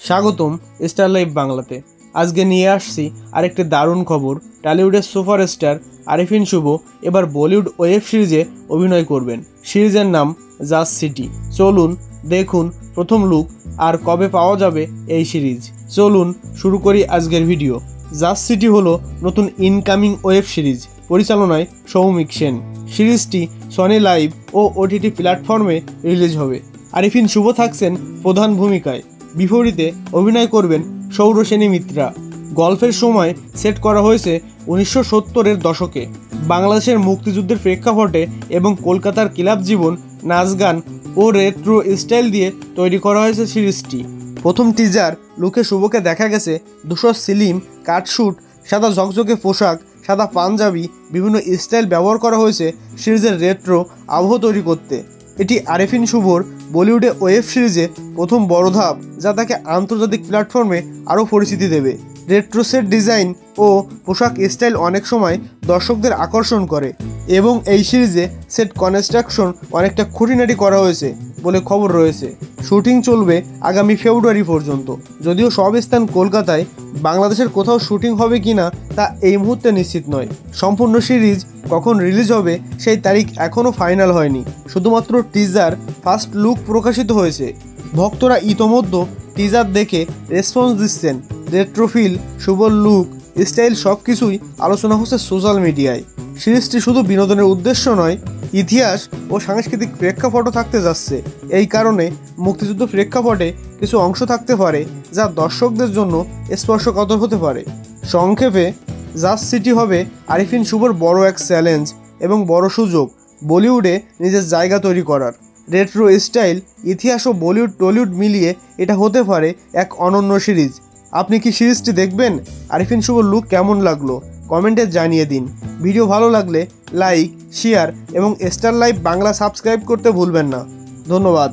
স্বাগতম star live বাংলাতে। আজকে নিয়ে আসছি আরেকটি দারুণ খবর। টলিউডের সুপারস্টার আরিফিন শুভ এবার বলিউড ওয়েব সিরিজে অভিনয় করবেন। সিরিজের নাম জাজ সিটি। চলুন দেখুন প্রথম লুক আর কবে পাওয়া যাবে এই সিরিজ। চলুন শুরু করি আজকের ভিডিও। জাজ সিটি হলো নতুন ইনকামিং ওয়েব সিরিজ, পরিচালনায় সৌমিক সেন। সিরিজটি সনি লাইভ ও ওটিটি প্ল্যাটফর্মে রিলিজ হবে। আরিফিন শুভ থাকছেন প্রধান ভূমিকায়, বিপরীতে অভিনয় করবেন সৌরসেনী মিত্রা। গল্পের সময় সেট করা হয়েছে 1970-এর দশকে, বাংলাদেশের মুক্তিযুদ্ধের প্রেক্ষাপটে এবং কলকাতার ক্লাব জীবন, নাচ গান ও রেট্রো স্টাইল দিয়ে তৈরি করা হয়েছে সিরিজটি। প্রথম টিজার লুকে শুভকে দেখা গেছে 200 স্লিম কাটশুট, সাদা ঝকঝকে পোশাক, সাদা পাঞ্জাবি, বিভিন্ন স্টাইল ব্যবহার করা হয়েছে সিরিজের রেট্রো আবহ তৈরি করতে। এটি আরিফিন শুভর বলিউডে ওয়েব সিরিজে প্রথম বড় ধাপ, যা তাকে আন্তর্জাতিক প্ল্যাটফর্মে আরও পরিচিতি দেবে। রেট্রো সেট ডিজাইন ও পোশাক স্টাইল অনেক সময় দর্শকদের আকর্ষণ করে এবং এই সিরিজে সেট কনস্ট্রাকশন অনেকটা খুঁটিনাটি করা হয়েছে বলে খবর রয়েছে। শুটিং চলবে আগামী ফেব্রুয়ারি পর্যন্ত। যদিও সব স্থান কলকাতায়, বাংলাদেশের কোথাও শুটিং হবে কিনা তা এই মুহূর্তে নিশ্চিত নয়। সম্পূর্ণ সিরিজ কখন রিলিজ হবে সেই তারিখ এখনও ফাইনাল হয়নি, শুধুমাত্র টিজার ফার্স্ট লুক প্রকাশিত হয়েছে। ভক্তরা ইতোমধ্যে টিজার দেখে রেসপন্স দিচ্ছেন। রেট্রোফিল, শুভর লুক, স্টাইল সব কিছুই আলোচনা হচ্ছে সোশ্যাল মিডিয়ায়। সিরিজটি শুধু বিনোদনের উদ্দেশ্য নয়, ইতিহাস ও সাংস্কৃতিক প্রেক্ষাপটও থাকতে যাচ্ছে। এই কারণে মুক্তিযুদ্ধ প্রেক্ষাপটে কিছু অংশ থাকতে পারে যা দর্শকদের জন্য স্পর্শকাতর হতে পারে। সংক্ষেপে, জাজ সিটি হবে আরিফিন শুভর বড় এক চ্যালেঞ্জ এবং বড় সুযোগ বলিউডে নিজের জায়গা তৈরি করার। রেট্রো স্টাইল, ইতিহাস ও বলিউড টলিউড মিলিয়ে এটা হতে পারে এক অনন্য সিরিজ। আপনি কি সিরিজটি দেখবেন? আরিফিন শুভর লুক কেমন লাগলো কমেন্টে জানিয়ে দিন। ভিডিও ভালো লাগলে লাইক, শেয়ার এবং স্টার লাইভ বাংলা সাবস্ক্রাইব করতে ভুলবেন না। ধন্যবাদ।